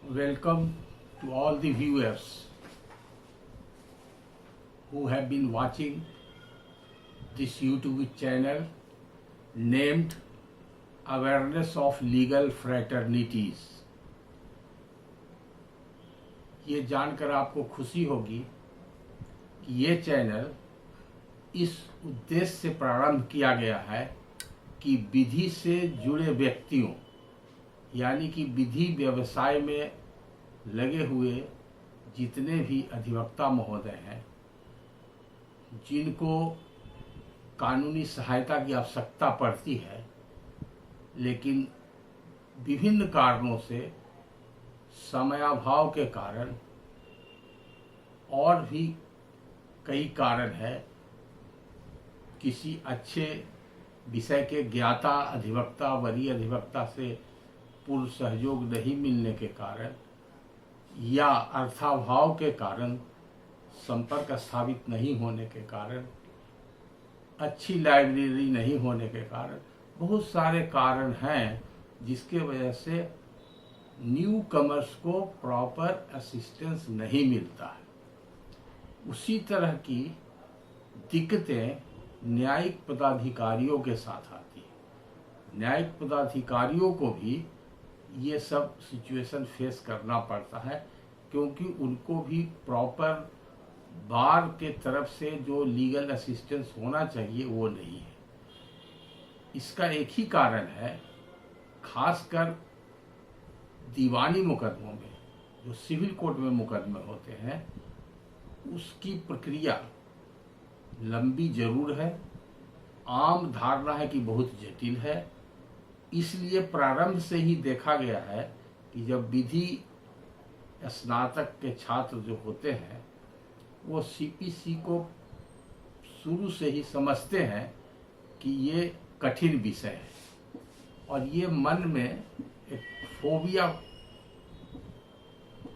Welcome to all the viewers who have been watching this YouTube channel named Awareness of Legal Fraternities। ये जानकर आपको खुशी होगी कि ये चैनल इस उद्देश्य से प्रारंभ किया गया है कि विधि से जुड़े व्यक्तियों यानी कि विधि व्यवसाय में लगे हुए जितने भी अधिवक्ता महोदय हैं, जिनको कानूनी सहायता की आवश्यकता पड़ती है, लेकिन विभिन्न कारणों से, समयाभाव के कारण और भी कई कारण है, किसी अच्छे विषय के ज्ञाता अधिवक्ता, वरीय अधिवक्ता से पूर्ण सहयोग नहीं मिलने के कारण या अर्थाभाव के कारण, संपर्क स्थापित नहीं होने के कारण, अच्छी लाइब्रेरी नहीं होने के कारण, बहुत सारे कारण हैं जिसके वजह से न्यू कमर्स को प्रॉपर असिस्टेंस नहीं मिलता है। उसी तरह की दिक्कतें न्यायिक पदाधिकारियों के साथ आती है। न्यायिक पदाधिकारियों को भी ये सब सिचुएशन फेस करना पड़ता है, क्योंकि उनको भी प्रॉपर बार के तरफ से जो लीगल असिस्टेंस होना चाहिए वो नहीं है। इसका एक ही कारण है, खासकर दीवानी मुकदमों में, जो सिविल कोर्ट में मुकदमे होते हैं, उसकी प्रक्रिया लंबी जरूर है। आम धारणा है कि बहुत जटिल है। इसलिए प्रारंभ से ही देखा गया है कि जब विधि स्नातक के छात्र जो होते हैं, वो सीपीसी को शुरू से ही समझते हैं कि ये कठिन विषय है और ये मन में एक फोबिया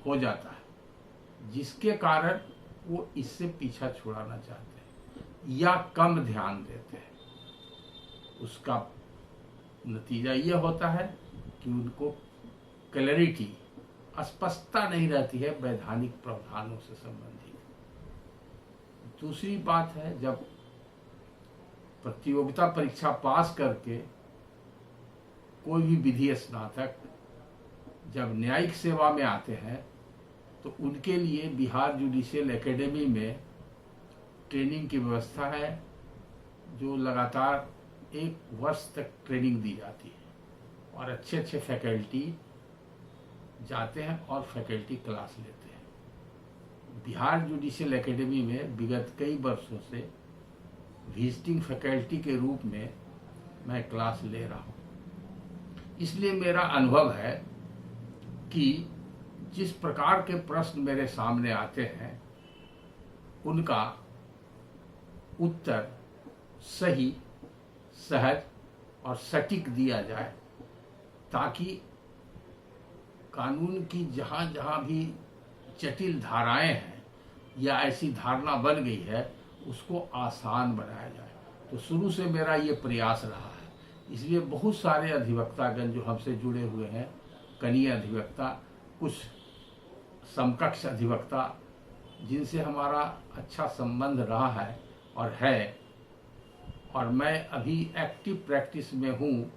हो जाता है, जिसके कारण वो इससे पीछा छुड़ाना चाहते हैं या कम ध्यान देते हैं। उसका नतीजा ये होता है कि उनको क्लैरिटी, स्पष्टता नहीं रहती है वैधानिक प्रावधानों से संबंधित। दूसरी बात है, जब प्रतियोगिता परीक्षा पास करके कोई भी विधि स्नातक जब न्यायिक सेवा में आते हैं, तो उनके लिए बिहार जुडिशियल एकेडमी में ट्रेनिंग की व्यवस्था है, जो लगातार 1 वर्ष तक ट्रेनिंग दी जाती है और अच्छे अच्छे फैकल्टी जाते हैं और फैकल्टी क्लास लेते हैं। बिहार जुडिशियल एकेडमी में विगत कई वर्षों से विजिटिंग फैकल्टी के रूप में मैं क्लास ले रहा हूँ। इसलिए मेरा अनुभव है कि जिस प्रकार के प्रश्न मेरे सामने आते हैं, उनका उत्तर सही, सहज और सटीक दिया जाए, ताकि कानून की जहाँ जहाँ भी जटिल धाराएं हैं या ऐसी धारणा बन गई है, उसको आसान बनाया जाए। तो शुरू से मेरा ये प्रयास रहा है। इसलिए बहुत सारे अधिवक्तागण जो हमसे जुड़े हुए हैं, कनीय अधिवक्ता, कुछ समकक्ष अधिवक्ता, जिनसे हमारा अच्छा संबंध रहा है और है, और मैं अभी एक्टिव प्रैक्टिस में हूँ,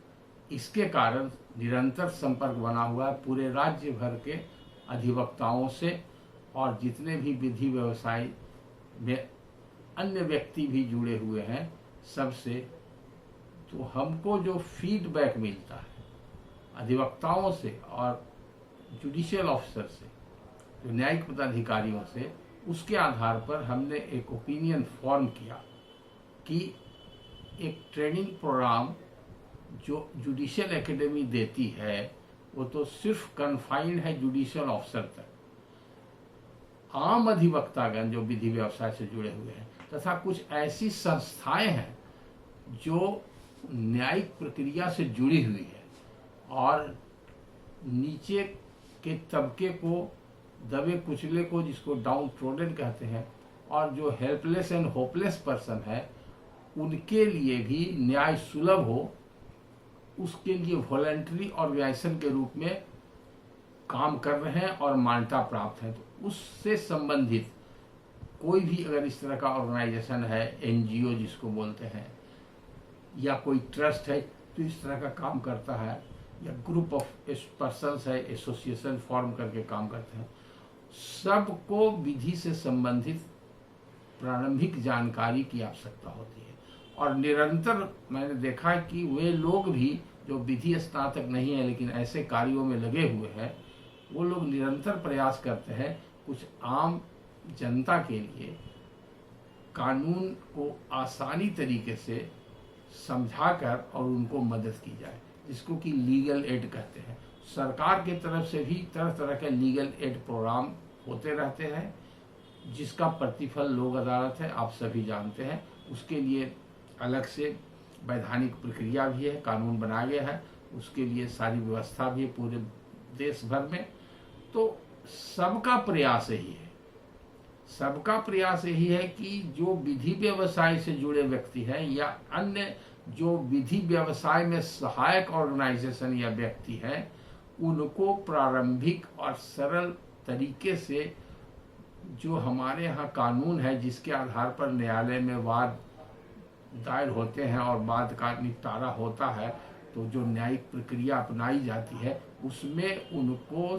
इसके कारण निरंतर संपर्क बना हुआ है पूरे राज्य भर के अधिवक्ताओं से, और जितने भी विधि व्यवसाय में अन्य व्यक्ति भी जुड़े हुए हैं सबसे। तो हमको जो फीडबैक मिलता है अधिवक्ताओं से और जुडिशियल ऑफिसर से, जो न्यायिक पदाधिकारियों से, उसके आधार पर हमने एक ओपिनियन फॉर्म किया कि एक ट्रेनिंग प्रोग्राम जो जुडिशियल एकेडमी देती है, वो तो सिर्फ कन्फाइंड है जुडिशियल ऑफिसर तक। आम अधिवक्तागण जो विधि व्यवसाय से जुड़े हुए हैं, तथा कुछ ऐसी संस्थाएं हैं जो न्यायिक प्रक्रिया से जुड़ी हुई है और नीचे के तबके को, दबे कुचले को, जिसको डाउन ट्रोडन कहते हैं, और जो हेल्पलेस एंड होपलेस पर्सन है, उनके लिए भी न्याय सुलभ हो, उसके लिए वॉलंटरी ऑर्गेनाइजेशन के रूप में काम कर रहे हैं और मान्यता प्राप्त है, तो उससे संबंधित कोई भी अगर इस तरह का ऑर्गेनाइजेशन है, एनजीओ जिसको बोलते हैं, या कोई ट्रस्ट है तो इस तरह का काम करता है, या ग्रुप ऑफ पर्सन्स है, एसोसिएशन फॉर्म करके काम करते हैं, सबको विधि से संबंधित प्रारंभिक जानकारी की आवश्यकता होती है। और निरंतर मैंने देखा कि वे लोग भी जो विधि स्नातक नहीं है लेकिन ऐसे कार्यों में लगे हुए हैं, वो लोग निरंतर प्रयास करते हैं कुछ आम जनता के लिए कानून को आसानी तरीके से समझाकर और उनको मदद की जाए, जिसको कि लीगल एड कहते हैं। सरकार की तरफ से भी तरह तरह के लीगल एड प्रोग्राम होते रहते हैं, जिसका प्रतिफल लोक अदालत है, आप सभी जानते हैं। उसके लिए अलग से वैधानिक प्रक्रिया भी है, कानून बनाया गया है, उसके लिए सारी व्यवस्था भी है पूरे देश भर में। तो सबका प्रयास यही है, सबका प्रयास यही है कि जो विधि व्यवसाय से जुड़े व्यक्ति हैं या अन्य जो विधि व्यवसाय में सहायक ऑर्गेनाइजेशन या व्यक्ति हैं, उनको प्रारंभिक और सरल तरीके से जो हमारे यहाँ कानून है जिसके आधार पर न्यायालय में वाद दायर होते हैं और वाद का निपटारा होता है, तो जो न्यायिक प्रक्रिया अपनाई जाती है उसमें उनको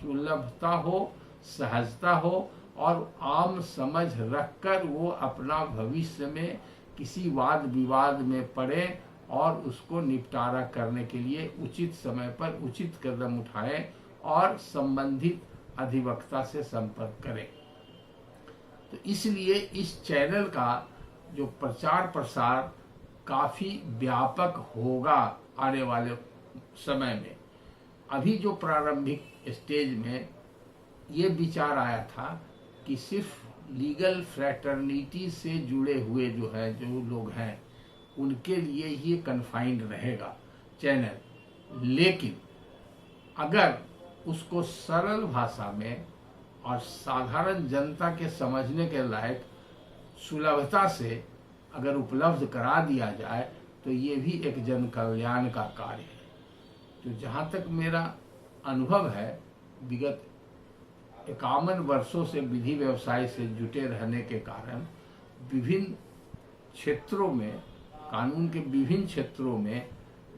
सुलभता हो, सहजता हो और आम समझ रखकर वो अपना भविष्य में किसी वाद विवाद में पड़े और उसको निपटारा करने के लिए उचित समय पर उचित कदम उठाएं और संबंधित अधिवक्ता से संपर्क करें। तो इसलिए इस चैनल का जो प्रचार प्रसार काफ़ी व्यापक होगा आने वाले समय में। अभी जो प्रारंभिक स्टेज में ये विचार आया था कि सिर्फ लीगल फ्रैटर्निटी से जुड़े हुए जो लोग हैं उनके लिए ही कन्फाइंड रहेगा चैनल, लेकिन अगर उसको सरल भाषा में और साधारण जनता के समझने के लायक सुलभता से अगर उपलब्ध करा दिया जाए तो ये भी एक जन कल्याण का कार्य है। तो जहाँ तक मेरा अनुभव है, विगत 51 वर्षों से विधि व्यवसाय से जुटे रहने के कारण विभिन्न क्षेत्रों में, कानून के विभिन्न क्षेत्रों में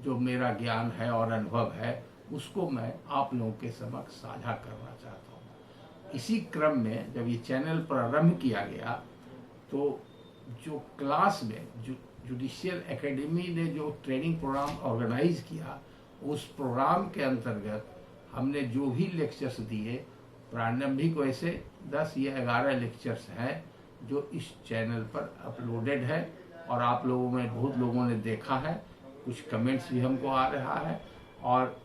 जो मेरा ज्ञान है और अनुभव है, उसको मैं आप लोगों के समक्ष साझा करना चाहता हूँ। इसी क्रम में जब ये चैनल प्रारंभ किया गया तो जो क्लास में जुडिशियल एकेडमी ने जो ट्रेनिंग प्रोग्राम ऑर्गेनाइज किया, उस प्रोग्राम के अंतर्गत हमने जो भी लेक्चर्स दिए, प्रारंभिक वैसे 10 या 11 लेक्चर्स हैं जो इस चैनल पर अपलोडेड है और आप लोगों में बहुत लोगों ने देखा है, कुछ कमेंट्स भी हमको आ रहा है और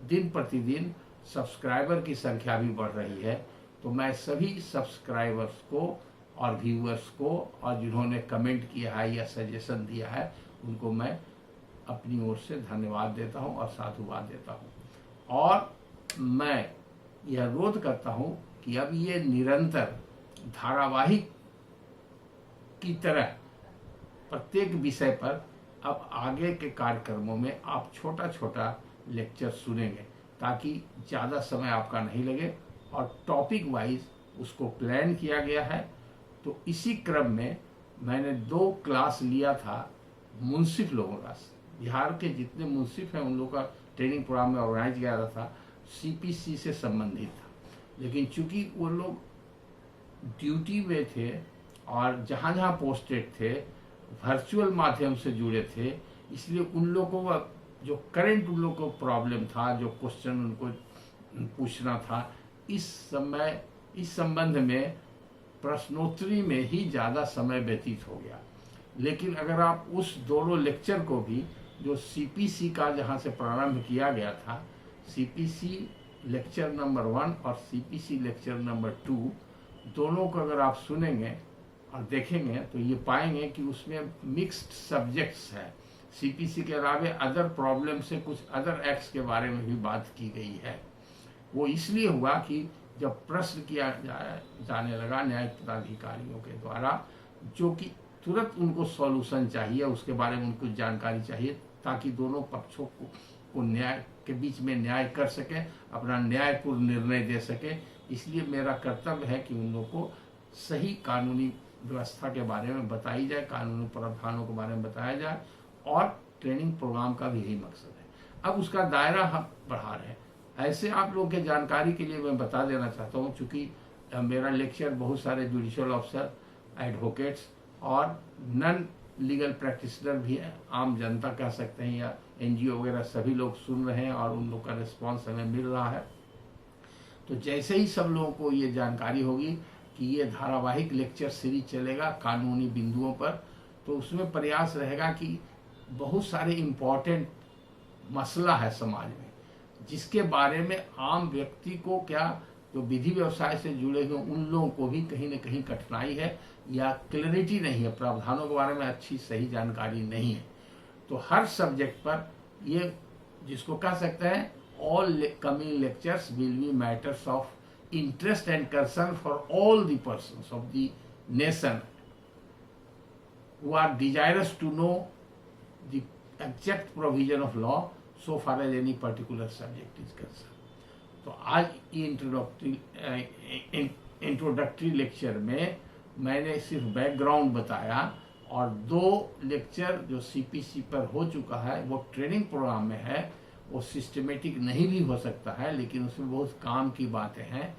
दिन प्रतिदिन सब्सक्राइबर की संख्या भी बढ़ रही है। तो मैं सभी सब्सक्राइबर्स को और व्यूअर्स को और जिन्होंने कमेंट किया है या सजेशन दिया है, उनको मैं अपनी ओर से धन्यवाद देता हूं और साधुवाद देता हूं। और मैं यह अनुरोध करता हूं कि अब ये निरंतर धारावाहिक की तरह प्रत्येक विषय पर अब आगे के कार्यक्रमों में आप छोटा छोटा लेक्चर सुनेंगे, ताकि ज़्यादा समय आपका नहीं लगे और टॉपिक वाइज उसको प्लान किया गया है। तो इसी क्रम में मैंने 2 क्लास लिया था मुंसिफ लोगों का, बिहार के जितने मुंसिफ हैं उन लोगों का ट्रेनिंग प्रोग्राम में ऑर्गेनाइज किया था, सीपीसी से संबंधित था। लेकिन चूंकि वो लोग ड्यूटी में थे और जहाँ जहाँ पोस्टेड थे वर्चुअल माध्यम से जुड़े थे, इसलिए उन लोगों को जो करंट उन लोगों को प्रॉब्लम था, जो क्वेश्चन उनको पूछना था, इस संबंध में प्रश्नोत्तरी में ही ज़्यादा समय व्यतीत हो गया। लेकिन अगर आप उस दोनों लेक्चर को भी जो सीपीसी का जहाँ से प्रारंभ किया गया था, सीपीसी लेक्चर नंबर 1 और सीपीसी लेक्चर नंबर 2, दोनों को अगर आप सुनेंगे और देखेंगे तो ये पाएंगे कि उसमें मिक्स्ड सब्जेक्ट्स है। सीपीसी के अलावा अदर प्रॉब्लम से कुछ अदर एक्ट्स के बारे में भी बात की गई है। वो इसलिए हुआ कि जब प्रश्न किया जाने लगा न्यायिक पदाधिकारियों के द्वारा, जो कि तुरंत उनको सॉल्यूशन चाहिए, उसके बारे में उनको जानकारी चाहिए, ताकि दोनों पक्षों को को न्याय के बीच में न्याय कर सके, अपना न्यायपूर्ण निर्णय दे सके। इसलिए मेरा कर्तव्य है कि उन लोगों को सही कानूनी व्यवस्था के बारे में बताई जाए, कानूनी प्रावधानों के बारे में बताया जाए, और ट्रेनिंग प्रोग्राम का भी यही मकसद है। अब उसका दायरा हम बढ़ा रहे हैं। ऐसे आप लोगों के जानकारी के लिए मैं बता देना चाहता हूँ, चूँकि मेरा लेक्चर बहुत सारे जुडिशियल ऑफिसर, एडवोकेट्स और नॉन लीगल प्रैक्टिशनर भी है, आम जनता कह सकते हैं, या एनजीओ वगैरह सभी लोग सुन रहे हैं और उन लोग का रिस्पांस हमें मिल रहा है। तो जैसे ही सब लोगों को ये जानकारी होगी कि ये धारावाहिक लेक्चर सीरीज चलेगा कानूनी बिंदुओं पर, तो उसमें प्रयास रहेगा कि बहुत सारे इम्पोर्टेंट मसला है समाज में, जिसके बारे में आम व्यक्ति को, क्या जो विधि व्यवसाय से जुड़े हुए उन लोगों को भी कहीं न कहीं कठिनाई है या क्लैरिटी नहीं है, प्रावधानों के बारे में अच्छी सही जानकारी नहीं है। तो हर सब्जेक्ट पर ये, जिसको कह सकते हैं, all coming lectures will be matters of interest and concern for all the persons of the nation who are desirous to know the exact provision of law so far as any particular subject is concerned. तो आज ये introductory lecture में मैंने सिर्फ background बताया, और 2 lecture जो CPC पर हो चुका है वो ट्रेनिंग प्रोग्राम में है। वो सिस्टमेटिक नहीं भी हो सकता है, लेकिन उसमें बहुत काम की बातें हैं।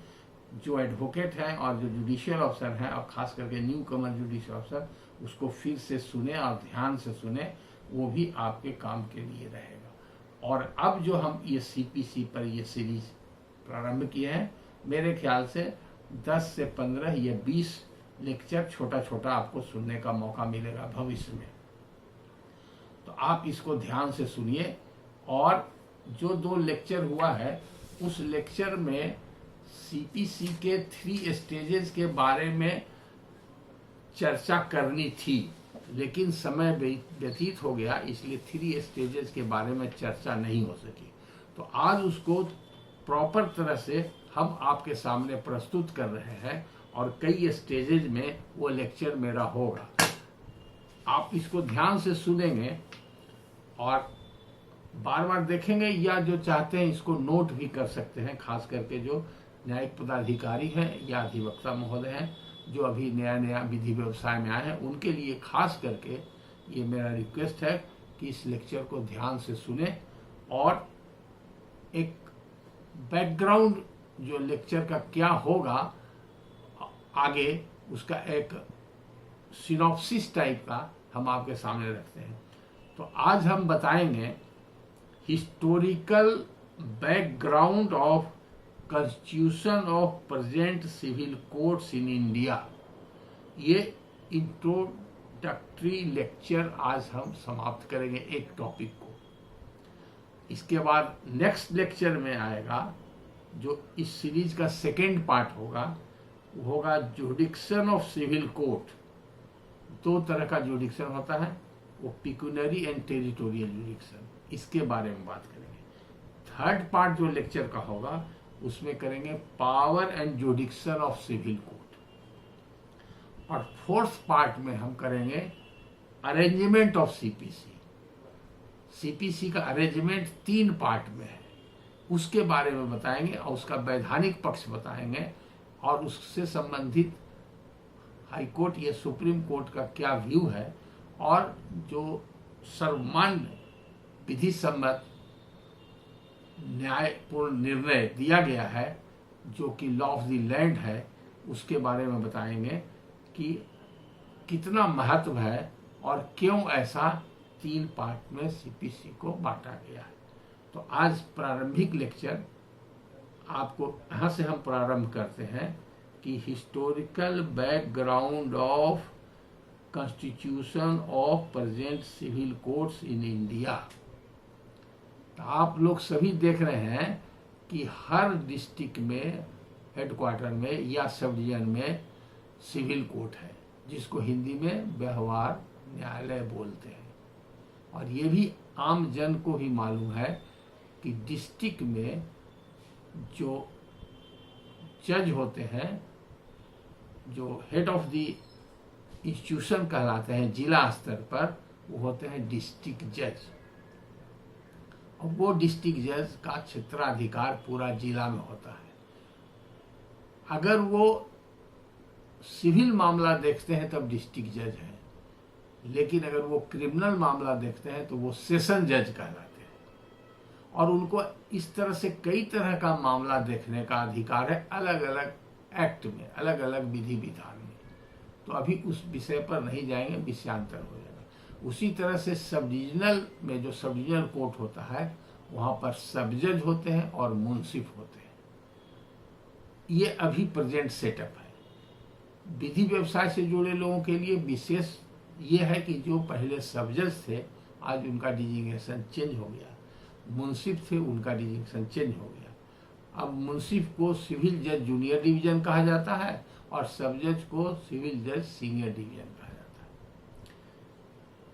जो एडवोकेट हैं और जो जुडिशियल ऑफिसर हैं, और ख़ास करके न्यू कमर जुडिशियल ऑफिसर, उसको फिर से सुने और ध्यान से सुने, वो भी आपके काम के लिए रहेगा। और अब जो हम ये सीपीसी पर ये सीरीज प्रारंभ किए हैं, मेरे ख्याल से 10 से 15 या 20 लेक्चर छोटा छोटा आपको सुनने का मौका मिलेगा भविष्य में। तो आप इसको ध्यान से सुनिए। और जो 2 लेक्चर हुआ है, उस लेक्चर में सीपीसी के 3 स्टेजेस के बारे में चर्चा करनी थी, लेकिन समय व्यतीत हो गया, इसलिए 3 स्टेजेस के बारे में चर्चा नहीं हो सकी। तो आज उसको प्रॉपर तरह से हम आपके सामने प्रस्तुत कर रहे हैं, और कई स्टेजेज में वो लेक्चर मेरा होगा। आप इसको ध्यान से सुनेंगे और बार बार देखेंगे, या जो चाहते हैं इसको नोट भी कर सकते हैं, खास करके जो न्यायिक पदाधिकारी हैं या अधिवक्ता महोदय हैं, जो अभी नया विधि व्यवसाय में आए हैं, उनके लिए खास करके ये मेरा रिक्वेस्ट है कि इस लेक्चर को ध्यान से सुने, और एक बैकग्राउंड जो लेक्चर का क्या होगा आगे, उसका एक सिनॉप्सिस टाइप का हम आपके सामने रखते हैं। तो आज हम बताएंगे historical background of constitution of present civil courts in India. ये इंट्रोडक्टरी लेक्चर आज हम समाप्त करेंगे एक टॉपिक को। इसके बाद नेक्स्ट लेक्चर में आएगा, जो इस सीरीज का सेकेंड पार्ट होगा, वो होगा जुडिक्शन ऑफ सिविल कोर्ट। 2 तरह का जुडिक्शन होता है, वो पिक्यूनरी एंड टेरिटोरियल जुडिक्शन, इसके बारे में बात करेंगे। थर्ड पार्ट जो लेक्चर का होगा, उसमें करेंगे power and jurisdiction of civil court. और फोर्थ पार्ट में हम करेंगे अरेंजमेंट ऑफ सीपीसी। सीपीसी का अरेंजमेंट 3 पार्ट में है, उसके बारे में बताएंगे, और उसका वैधानिक पक्ष बताएंगे, और उससे संबंधित हाई कोर्ट या सुप्रीम कोर्ट का क्या व्यू है, और जो सर्वमान्य विधि सम्मत न्यायपूर्ण निर्णय दिया गया है, जो कि लॉ ऑफ द लैंड है, उसके बारे में बताएंगे कि कितना महत्व है और क्यों ऐसा 3 पार्ट में सीपीसी को बांटा गया है। तो आज प्रारंभिक लेक्चर आपको यहाँ से हम प्रारंभ करते हैं कि historical background of constitution of present civil courts in India. तो आप लोग सभी देख रहे हैं कि हर डिस्ट्रिक्ट में, हेडक्वार्टर में या सब डिवीजन में सिविल कोर्ट है, जिसको हिंदी में व्यवहार न्यायालय बोलते हैं। और ये भी आम जन को भी मालूम है कि डिस्ट्रिक्ट में जो जज होते हैं, जो हेड ऑफ द इंस्टीट्यूशन कहलाते हैं जिला स्तर पर, वो होते हैं डिस्ट्रिक्ट जज। और वो डिस्ट्रिक्ट जज का क्षेत्राधिकार पूरा जिला में होता है। अगर वो सिविल मामला देखते हैं तब डिस्ट्रिक्ट जज हैं, लेकिन अगर वो क्रिमिनल मामला देखते हैं तो वो सेशन जज कहलाते हैं। और उनको इस तरह से कई तरह का मामला देखने का अधिकार है अलग अलग एक्ट में, अलग अलग विधि विधान में। तो अभी उस विषय पर नहीं जाएंगे, विषयांतर हो जाएगा। उसी तरह से सब डिविजनल में जो सब डिविजनल कोर्ट होता है वहाँ पर सब जज होते हैं और मुंसिफ होते हैं। ये अभी प्रेजेंट सेटअप है। विधि व्यवसाय से जुड़े लोगों के लिए विशेष ये है कि जो पहले सब जज थे आज उनका डिजिग्नेशन चेंज हो गया, मुंसिफ थे उनका डिजिग्नेशन चेंज हो गया। अब मुंसिफ को सिविल जज जूनियर डिवीजन कहा जाता है और सब जज को सिविल जज सीनियर डिवीजन कहा जाता है।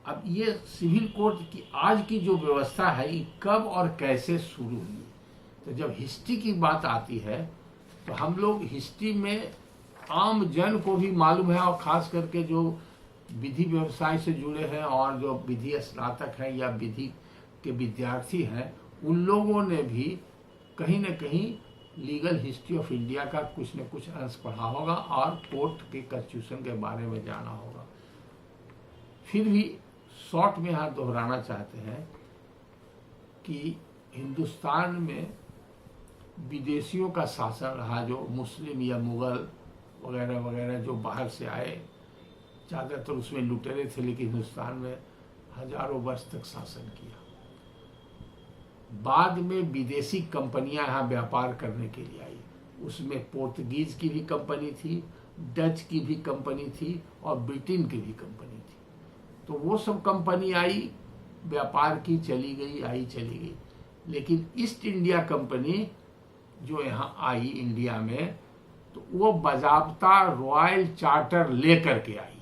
अब ये सिविल कोर्ट की आज की जो व्यवस्था है ये कब और कैसे शुरू हुई, तो जब हिस्ट्री की बात आती है तो हम लोग हिस्ट्री में आम जन को भी मालूम है, और खास करके जो विधि व्यवसाय से जुड़े हैं और जो विधि स्नातक हैं या विधि के विद्यार्थी हैं, उन लोगों ने भी कहीं न कहीं लीगल हिस्ट्री ऑफ इंडिया का कुछ न कुछ अंश पढ़ा होगा और कोर्ट के कॉन्स्टिट्यूशन के बारे में जाना होगा। फिर भी शॉर्ट में यहाँ दोहराना चाहते हैं कि हिंदुस्तान में विदेशियों का शासन रहा, जो मुस्लिम या मुगल वगैरह वगैरह जो बाहर से आए, ज़्यादातर उसमें लुटेरे थे, लेकिन हिंदुस्तान में हजारों वर्ष तक शासन किया। बाद में विदेशी कंपनियां यहाँ व्यापार करने के लिए आई, उसमें पोर्तुगीज की भी कंपनी थी, डच की भी कंपनी थी और ब्रिटेन की भी कंपनी थी। तो वो सब कंपनी आई, व्यापार की, चली गई, आई चली गई। लेकिन ईस्ट इंडिया कंपनी जो यहाँ आई इंडिया में, तो वो बाज़ाब्ता रॉयल चार्टर लेकर के आई।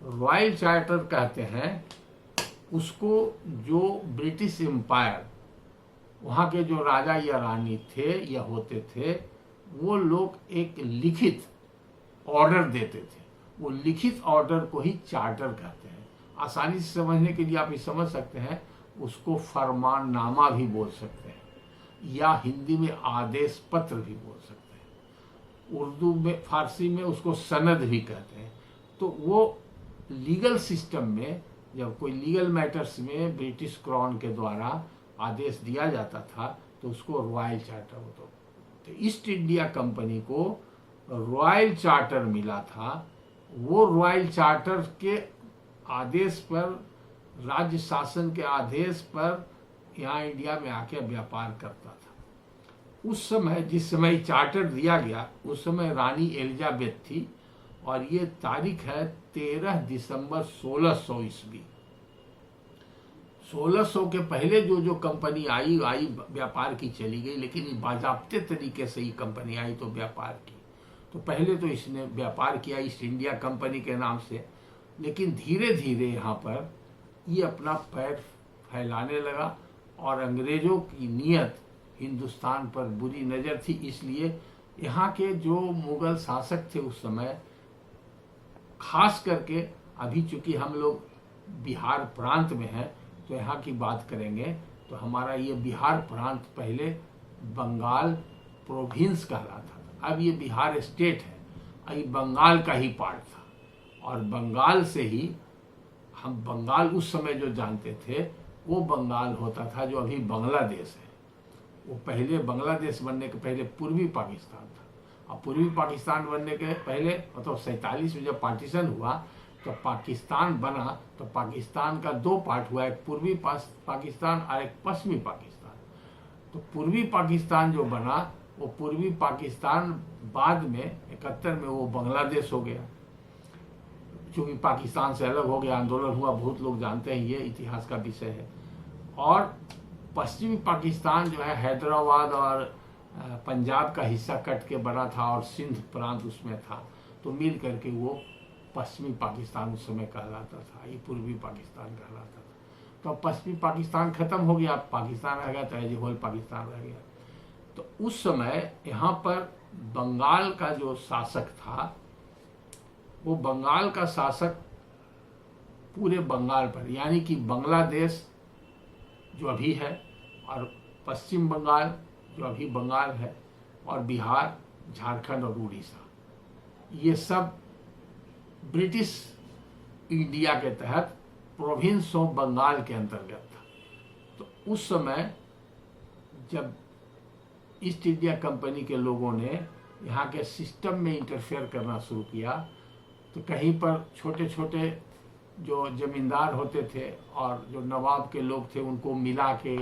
रॉयल चार्टर कहते हैं उसको, जो ब्रिटिश एम्पायर, वहाँ के जो राजा या रानी थे या होते थे, वो लोग एक लिखित ऑर्डर देते थे। वो लिखित ऑर्डर को ही चार्टर कहते हैं। आसानी से समझने के लिए आप ये समझ सकते हैं, उसको फरमाननामा भी बोल सकते हैं या हिंदी में आदेश पत्र भी बोल सकते हैं। उर्दू में, फारसी में उसको सनद भी कहते हैं। तो वो लीगल सिस्टम में जब कोई लीगल मैटर्स में ब्रिटिश क्राउन के द्वारा आदेश दिया जाता था तो उसको रॉयल चार्टर होता। तो ईस्ट इंडिया कंपनी को रॉयल चार्टर मिला था। वो रॉयल चार्टर के आदेश पर, राज्य शासन के आदेश पर यहाँ इंडिया में आके व्यापार करता था। उस समय, जिस समय चार्टर दिया गया, उस समय रानी एलिजाबेथ थी और ये तारीख है 13 दिसंबर 1600 ईस्वी। 1600 के पहले जो कंपनी आई व्यापार की, चली गई, लेकिन बाजाब्ते तरीके से ही कंपनी आई तो व्यापार की। तो पहले तो इसने व्यापार किया ईस्ट इंडिया कंपनी के नाम से, लेकिन धीरे धीरे यहाँ पर ये अपना पैर फैलाने लगा और अंग्रेजों की नीयत हिंदुस्तान पर बुरी नज़र थी। इसलिए यहाँ के जो मुगल शासक थे उस समय, खास करके अभी चूंकि हम लोग बिहार प्रांत में हैं तो यहाँ की बात करेंगे, तो हमारा ये बिहार प्रांत पहले बंगाल प्रोविंस कहलाता था। अब ये बिहार स्टेट है, अभी बंगाल का ही पार्ट था। और बंगाल से ही हम बंगाल उस समय जो जानते थे वो बंगाल होता था जो अभी बांग्लादेश है। वो पहले बांग्लादेश बनने के पहले पूर्वी पाकिस्तान था। और पूर्वी पाकिस्तान बनने के पहले, मतलब 47 में जब पार्टीशन हुआ तो पाकिस्तान बना, तो पाकिस्तान का दो पार्ट हुआ, एक पूर्वी पाकिस्तान और एक पश्चिमी पाकिस्तान। तो पूर्वी पाकिस्तान जो बना, वो पूर्वी पाकिस्तान बाद में 71 में वो बांग्लादेश हो गया। चूँकि पाकिस्तान से अलग हो गया, आंदोलन हुआ, बहुत लोग जानते हैं, ये इतिहास का विषय है। और पश्चिमी पाकिस्तान जो है हैदराबाद और पंजाब का हिस्सा कट के बना था और सिंध प्रांत उसमें था, तो मिल करके वो पश्चिमी पाकिस्तान उस समय कहलाता था, ये पूर्वी पाकिस्तान कहलाता था। तो पश्चिमी पाकिस्तान खत्म हो गया, पाकिस्तान रह गया, तो एज ए होल पाकिस्तान रह गया। तो उस समय यहाँ पर बंगाल का जो शासक था, वो बंगाल का शासक पूरे बंगाल पर, यानी कि बांग्लादेश जो अभी है और पश्चिम बंगाल जो अभी बंगाल है, और बिहार, झारखंड और उड़ीसा, ये सब ब्रिटिश इंडिया के तहत प्रोविंस ऑफ बंगाल के अंतर्गत था। तो उस समय जब ईस्ट इंडिया कंपनी के लोगों ने यहाँ के सिस्टम में इंटरफेयर करना शुरू किया, तो कहीं पर छोटे छोटे जो जमींदार होते थे और जो नवाब के लोग थे उनको मिला के,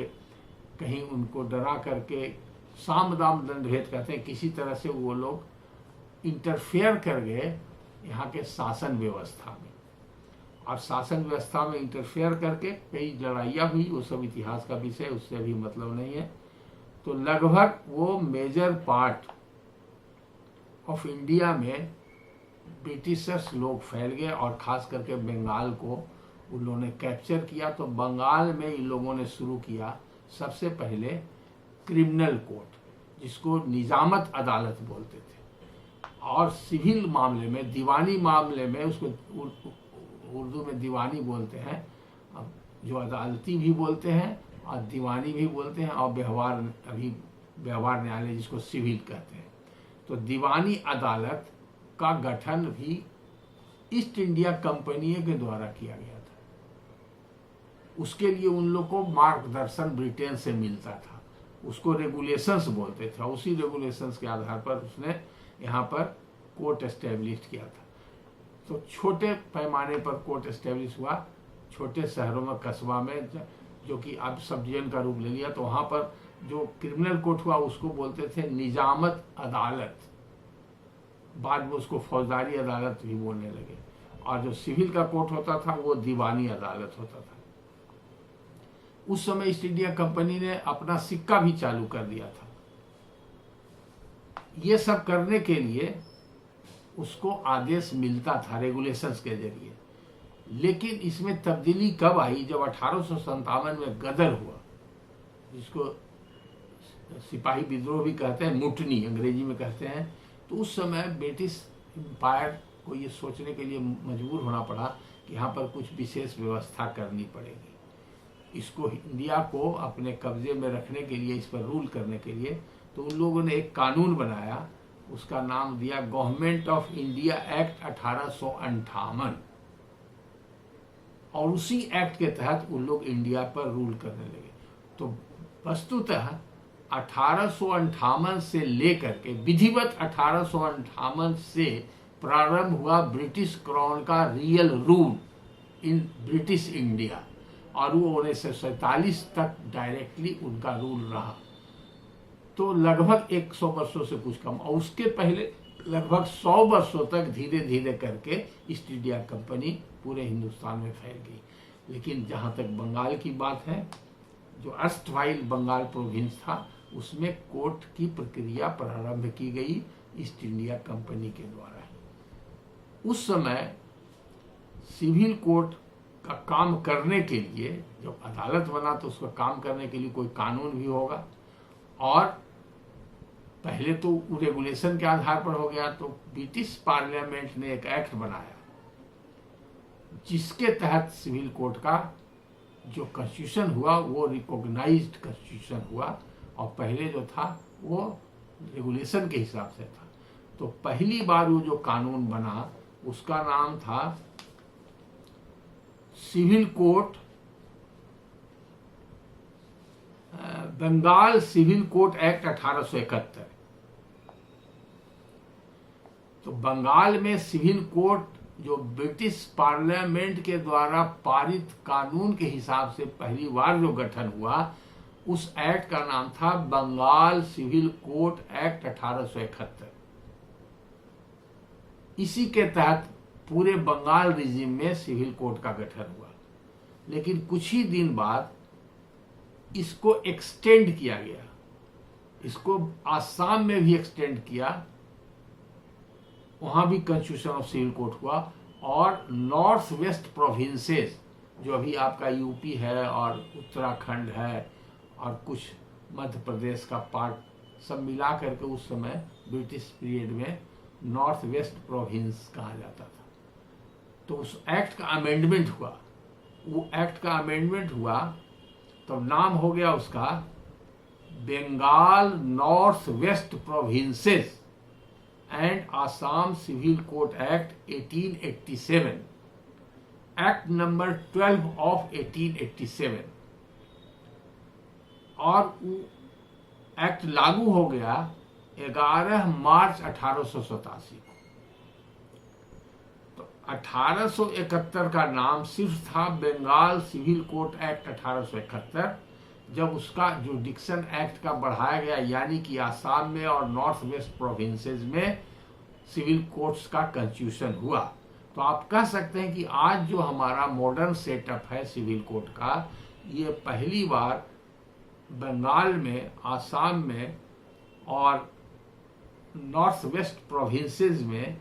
कहीं उनको डरा करके, साम दाम दंड भेद कहते हैं, किसी तरह से वो लोग इंटरफेयर कर गए यहाँ के शासन व्यवस्था में। और शासन व्यवस्था में इंटरफेयर करके कई लड़ाइयाँ हुई, वो सब इतिहास का विषय, उससे अभी मतलब नहीं है। तो लगभग वो मेजर पार्ट ऑफ इंडिया में ब्रिटिशर्स लोग फैल गए और खास करके बंगाल को उन्होंने कैप्चर किया। तो बंगाल में इन लोगों ने शुरू किया सबसे पहले क्रिमिनल कोर्ट, जिसको निजामत अदालत बोलते थे, और सिविल मामले में, दीवानी मामले में, उसको उर्दू में दीवानी बोलते हैं, अब जो अदालती भी बोलते हैं और दीवानी भी बोलते हैं, और व्यवहार न्यायालय जिसको सिविल कहते हैं। तो दीवानी अदालत का गठन भी ईस्ट इंडिया कंपनी के द्वारा किया गया था। उसके लिए उन लोग को मार्गदर्शन ब्रिटेन से मिलता था, उसको रेगुलेशंस बोलते थे। उसी रेगुलेशंस के आधार पर उसने यहाँ पर कोर्ट एस्टेब्लिश किया था। तो छोटे पैमाने पर कोर्ट एस्टेब्लिश हुआ, छोटे शहरों में, कस्बा में, जो कि अब सब डिवीजन का रूप ले लिया। तो वहाँ पर जो क्रिमिनल कोर्ट हुआ उसको बोलते थे निजामत अदालत, बाद में उसको फौजदारी अदालत भी बोलने लगे। और जो सिविल का कोर्ट होता था वो दीवानी अदालत होता था। उस समय ईस्ट इंडिया कंपनी ने अपना सिक्का भी चालू कर दिया था। ये सब करने के लिए उसको आदेश मिलता था रेगुलेशंस के जरिए। लेकिन इसमें तब्दीली कब आई? जब 1857 में गदर हुआ, जिसको सिपाही विद्रोह भी कहते हैं, मुटनी अंग्रेजी में कहते हैं। तो उस समय ब्रिटिश एम्पायर को ये सोचने के लिए मजबूर होना पड़ा कि यहाँ पर कुछ विशेष व्यवस्था करनी पड़ेगी। इसको, इंडिया को अपने कब्जे में रखने के लिए, इस पर रूल करने के लिए, तो उन लोगों ने एक कानून बनाया, उसका नाम दिया गवर्नमेंट ऑफ इंडिया एक्ट 1858। और उसी एक्ट के तहत उन लोग इंडिया पर रूल करने लगे। तो वस्तुतः 1858 से लेकर के विधिवत 1858 से प्रारंभ हुआ ब्रिटिश क्राउन का real rule in British India, और वो 1947 तक डायरेक्टली उनका रूल रहा। तो लगभग 100 वर्षों से कुछ कम, और उसके पहले लगभग 100 वर्षों तक धीरे धीरे करके ईस्ट इंडिया कंपनी पूरे हिंदुस्तान में फैल गई। लेकिन जहाँ तक बंगाल की बात है, जो अर्स्टवाइल बंगाल प्रोविंस था, उसमें कोर्ट की प्रक्रिया प्रारंभ की गई ईस्ट इंडिया कंपनी के द्वारा। उस समय सिविल कोर्ट का काम करने के लिए, जब अदालत बना तो उसका काम करने के लिए कोई कानून भी होगा, और पहले तो रेगुलेशन के आधार पर हो गया। तो ब्रिटिश पार्लियामेंट ने एक एक्ट बनाया जिसके तहत सिविल कोर्ट का जो कॉन्स्टिट्यूशन हुआ वो रिकॉग्नाइज्ड कॉन्स्टिट्यूशन हुआ, और पहले जो था वो रेगुलेशन के हिसाब से था। तो पहली बार वो जो कानून बना उसका नाम था civil court, Bengal civil court act 1871। तो बंगाल में सिविल कोर्ट जो ब्रिटिश पार्लियामेंट के द्वारा पारित कानून के हिसाब से पहली बार जो गठन हुआ, उस एक्ट का नाम था बंगाल सिविल कोर्ट एक्ट 1871। इसी के तहत पूरे बंगाल रीजन में सिविल कोर्ट का गठन हुआ। लेकिन कुछ ही दिन बाद इसको एक्सटेंड किया गया, इसको आसाम में भी एक्सटेंड किया, वहां भी कॉन्स्टिट्यूशन ऑफ सिविल कोर्ट हुआ। और नॉर्थ वेस्ट प्रोविंसेस, जो अभी आपका यूपी है और उत्तराखंड है और कुछ मध्य प्रदेश का पार्ट, सब मिला करके उस समय ब्रिटिश पीरियड में नॉर्थ वेस्ट प्रोविंस कहा जाता था। तो उस एक्ट का अमेंडमेंट हुआ, वो एक्ट का अमेंडमेंट हुआ तो नाम हो गया उसका Bengal north west provinces and Assam civil code act 1887, act number 12 of 1887, और वो एक्ट लागू हो गया 11 मार्च 1887 को। तो 1871 का नाम सिर्फ था बंगाल सिविल कोड एक्ट 1871। जब उसका जुडिक्शन एक्ट का बढ़ाया गया, यानी कि आसाम में और नॉर्थ वेस्ट प्रोविंसेस में सिविल कोर्ट्स का कंस्टिट्यूशन हुआ, तो आप कह सकते हैं कि आज जो हमारा मॉडर्न सेटअप है सिविल कोर्ट का, ये पहली बार बंगाल में, आसाम में और नॉर्थ वेस्ट प्रोविंसेस में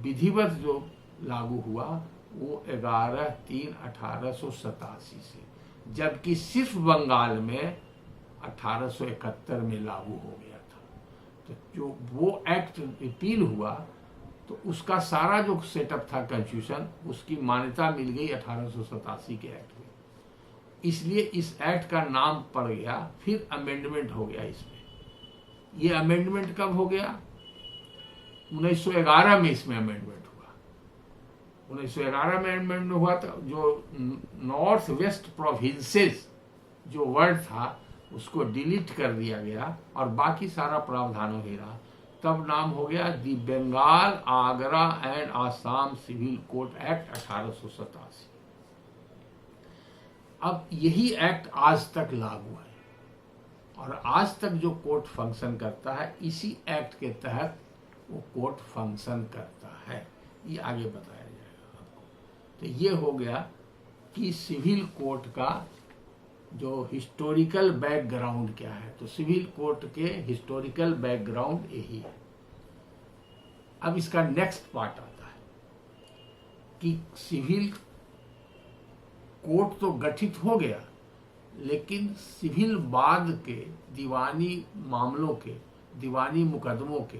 विधिवत जो लागू हुआ वो 11/3/1887 से, जबकि सिर्फ बंगाल में 1871 में लागू हो गया था। तो जो वो एक्ट रिपील हुआ तो उसका सारा जो सेटअप था कंस्टिट्यूशन, उसकी मान्यता मिल गई 1887 के एक्ट में। इसलिए इस एक्ट का नाम पड़ गया, फिर अमेंडमेंट हो गया इसमें। ये अमेंडमेंट कब हो गया? 1911 में इसमें अमेंडमेंट हुआ। 1911 में अमेंडमेंट हुआ तो जो नॉर्थ वेस्ट प्रोविंसेस जो वर्ड था उसको डिलीट कर दिया गया और बाकी सारा प्रावधानों ही रहा। तब नाम हो गया the Bengal Agra and Assam civil code act 1887। अब यही एक्ट आज तक लागू है और आज तक जो कोर्ट फंक्शन करता है, इसी एक्ट के तहत वो कोर्ट फंक्शन करता है। ये आगे बताया जाएगा आपको। तो ये हो गया कि सिविल कोर्ट का जो हिस्टोरिकल बैकग्राउंड क्या है। तो सिविल कोर्ट के हिस्टोरिकल बैकग्राउंड यही है। अब इसका नेक्स्ट पार्ट आता है कि सिविल कोर्ट तो गठित हो गया, लेकिन सिविल बाद के दीवानी मामलों के, दीवानी मुकदमों के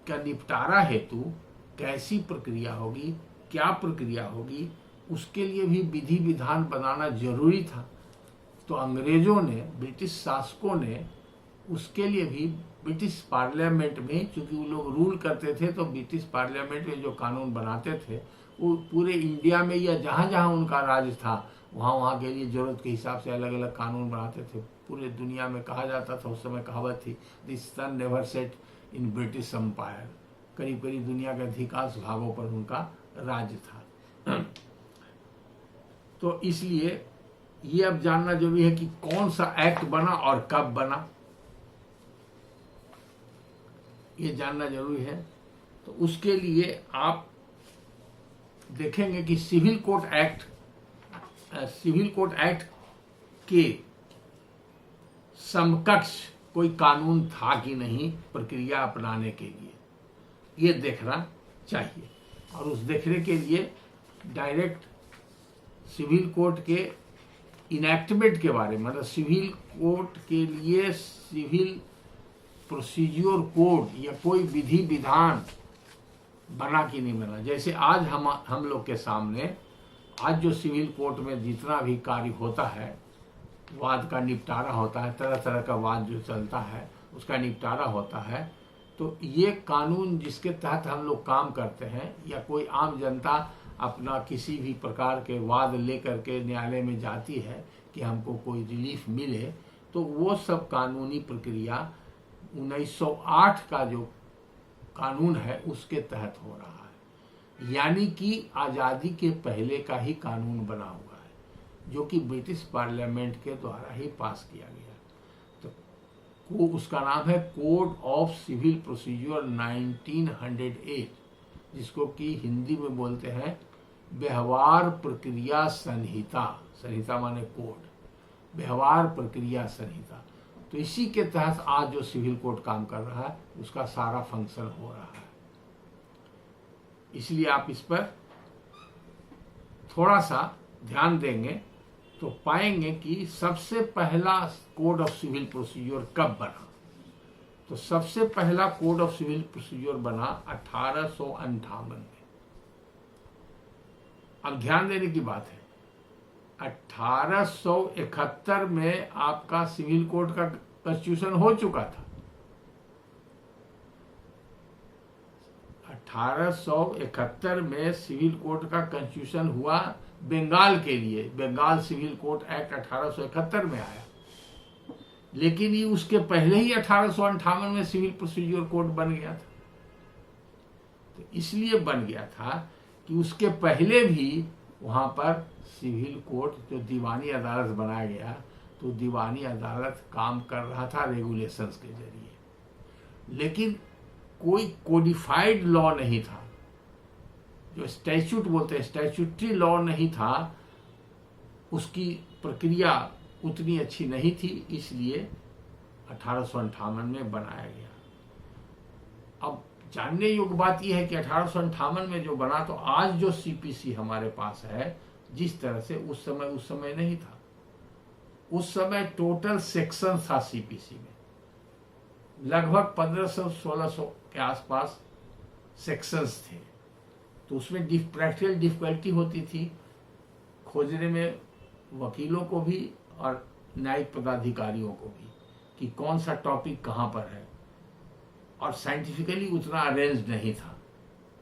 का निपटारा हेतु कैसी प्रक्रिया होगी, क्या प्रक्रिया होगी, उसके लिए भी विधि विधान बनाना जरूरी था। तो अंग्रेजों ने, ब्रिटिश शासकों ने उसके लिए भी ब्रिटिश पार्लियामेंट में, चूंकि वो लोग रूल करते थे, तो ब्रिटिश पार्लियामेंट में जो कानून बनाते थे वो पूरे इंडिया में या जहाँ जहाँ उनका राज था वहाँ वहाँ के लिए जरूरत के हिसाब से अलग अलग कानून बनाते थे। पूरे दुनिया में कहा जाता था, उस समय कहावत थी, this sun never set in British empire. करीब करीब दुनिया के अधिकांश भागों पर उनका राज था। तो इसलिए ये अब जानना जरूरी है कि कौन सा एक्ट बना और कब बना, ये जानना जरूरी है। तो उसके लिए आप देखेंगे कि सिविल कोड एक्ट के समकक्ष कोई कानून था कि नहीं प्रक्रिया अपनाने के लिए, ये देखना चाहिए। और उस देखने के लिए डायरेक्ट सिविल कोड के इनैक्टमेंट के बारे में, मतलब सिविल कोड के लिए सिविल प्रोसीजर कोड या कोई विधि विधान बना कि नहीं बना। जैसे आज हम लोग के सामने आज जो सिविल कोर्ट में जितना भी कार्य होता है, वाद का निपटारा होता है, तरह तरह का वाद जो चलता है उसका निपटारा होता है, तो ये कानून जिसके तहत हम लोग काम करते हैं, या कोई आम जनता अपना किसी भी प्रकार के वाद लेकर के न्यायालय में जाती है कि हमको कोई रिलीफ मिले, तो वो सब कानूनी प्रक्रिया 1908 का जो कानून है उसके तहत हो रहा है। यानी कि आज़ादी के पहले का ही कानून बना हुआ है, जो कि ब्रिटिश पार्लियामेंट के द्वारा ही पास किया गया। तो उसका नाम है कोड ऑफ सिविल प्रोसीजर 1908, जिसको कि हिंदी में बोलते हैं व्यवहार प्रक्रिया संहिता। संहिता माने कोड, व्यवहार प्रक्रिया संहिता। तो इसी के तहत आज जो सिविल कोड काम कर रहा है उसका सारा फंक्शन हो रहा है। इसलिए आप इस पर थोड़ा सा ध्यान देंगे तो पाएंगे कि सबसे पहला कोड ऑफ सिविल प्रोसीजर कब बना। तो सबसे पहला कोड ऑफ सिविल प्रोसीजर बना 1858 में। अब ध्यान देने की बात है 1871 में आपका सिविल कोड का कॉन्स्टिट्यूशन हो चुका था। 1871 में सिविल कोड का कॉन्स्टिट्यूशन हुआ बंगाल के लिए। बंगाल सिविल कोड एक्ट 1871 में आया, लेकिन ये उसके पहले ही 1858 में सिविल प्रोसीजर कोड बन गया था। तो इसलिए बन गया था कि उसके पहले भी वहां पर सिविल कोड जो दीवानी अदालत बनाया गया, तो दीवानी अदालत काम कर रहा था रेगुलेशंस के जरिए, लेकिन कोई कोडिफाइड लॉ नहीं था, जो स्टैच्यूट बोलते हैं, स्टैच्यूटरी लॉ नहीं था। उसकी प्रक्रिया उतनी अच्छी नहीं थी, इसलिए 1858 में बनाया गया। अब जानने योग्य बात यह है कि 1858 में जो बना, तो आज जो सीपीसी हमारे पास है, जिस तरह से उस समय नहीं था। उस समय टोटल सेक्शन था सीपीसी में, लगभग 1500-1600 के आसपास सेक्शंस थे। तो उसमें प्रैक्टिकल डिफिकल्टी होती थी खोजने में, वकीलों को भी और न्यायिक पदाधिकारियों को भी, कि कौन सा टॉपिक कहाँ पर है, और साइंटिफिकली उतना अरेंज नहीं था।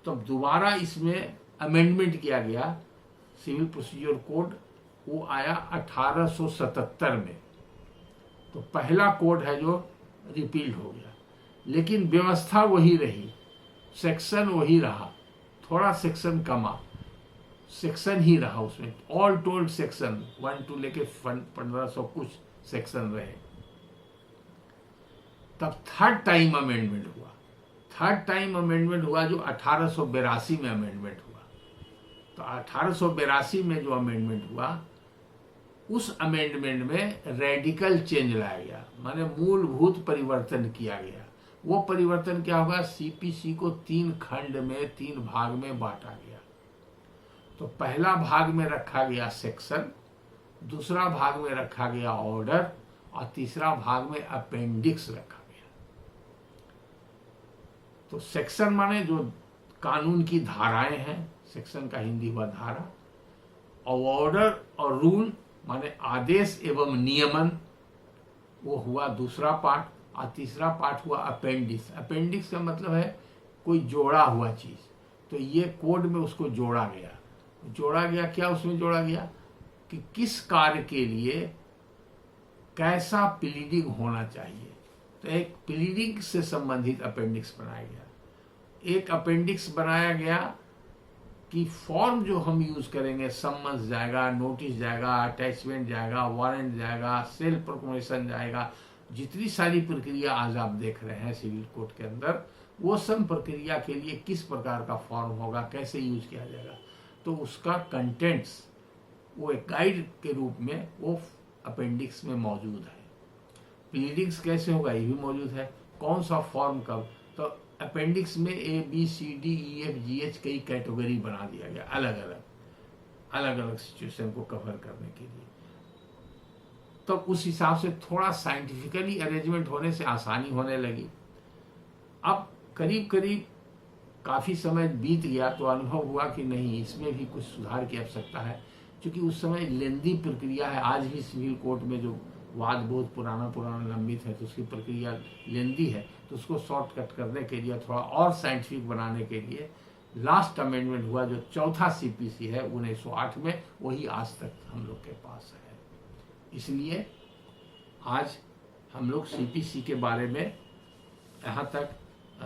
तो दोबारा इसमें अमेंडमेंट किया गया, सिविल प्रोसीजर कोड वो आया 1877 में। तो पहला कोड है जो रिपील हो गया, लेकिन व्यवस्था वही रही, सेक्शन वही रहा, थोड़ा सेक्शन कमा, सेक्शन ही रहा उसमें। ऑल टोल्ड सेक्शन 1 to लेके 1500 कुछ सेक्शन रहे। तब थर्ड टाइम अमेंडमेंट हुआ। थर्ड टाइम अमेंडमेंट हुआ जो 1882 में अमेंडमेंट हुआ। तो 1882 में जो अमेंडमेंट हुआ, उस अमेंडमेंट में रेडिकल चेंज लाया गया, माने मूलभूत परिवर्तन किया गया। वो परिवर्तन क्या होगा, सीपीसी को 3 खंड में, 3 भाग में बांटा गया। तो पहला भाग में रखा गया सेक्शन, दूसरा भाग में रखा गया ऑर्डर, और तीसरा भाग में अपेंडिक्स रखा गया। तो सेक्शन माने जो कानून की धाराएं हैं, सेक्शन का हिंदी हुआ धारा, और ऑर्डर और रूल माने आदेश एवं नियमन, वो हुआ दूसरा पार्ट। और तीसरा पार्ट हुआ अपेंडिक्स। अपेंडिक्स का मतलब है कोई जोड़ा हुआ चीज। तो ये कोड में उसको जोड़ा गया। जोड़ा गया क्या, उसमें जोड़ा गया कि किस कार्य के लिए कैसा प्लीडिंग होना चाहिए। तो एक प्लीडिंग से संबंधित अपेंडिक्स बनाया गया। एक अपेंडिक्स बनाया गया कि फॉर्म जो हम यूज करेंगे, सम्मन्स जाएगा, नोटिस जाएगा, अटैचमेंट जाएगा, वारंट जाएगा, सेल्फ प्रोक्लेमेशन जाएगा, जितनी सारी प्रक्रिया आज आप देख रहे हैं सिविल कोड के अंदर, वो सब प्रक्रिया के लिए किस प्रकार का फॉर्म होगा, कैसे यूज किया जाएगा। तो उसका कंटेंट्स वो एक गाइड के रूप में वो अपेंडिक्स में मौजूद है। प्लीडिंग्स कैसे होगा ये भी मौजूद है, कौन सा फॉर्म कब। तो अपेंडिक्स में ABCDEFGH कई कैटेगरी बना दिया गया, अलग अलग सिचुएशन को कवर करने के लिए। तो उस हिसाब से थोड़ा साइंटिफिकली अरेंजमेंट होने से आसानी होने लगी। अब करीब करीब काफ़ी समय बीत गया तो अनुभव हुआ कि नहीं, इसमें भी कुछ सुधार की आवश्यकता है, क्योंकि उस समय लेंदी प्रक्रिया है। आज भी सिविल कोर्ट में जो वाद बहुत पुराना लंबित है, तो उसकी प्रक्रिया लेंदी है। तो उसको शॉर्टकट करने के लिए, थोड़ा और साइंटिफिक बनाने के लिए लास्ट अमेंडमेंट हुआ, जो चौथा सीपीसी है 1908 में, वही आज तक हम लोग के पास है। इसलिए आज हम लोग सीपीसी के बारे में यहाँ तक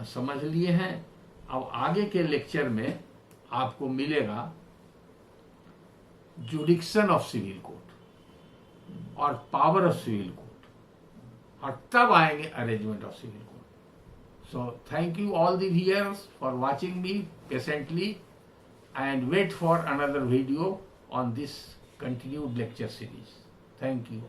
समझ लिए हैं। अब आगे के लेक्चर में आपको मिलेगा जुडिक्शन ऑफ सिविल कोड और पावर ऑफ सिविल कोड, और तब आएंगे arrangement of civil code. So thank you all the viewers for watching me patiently, and wait for another video on this continued lecture series. Thank you.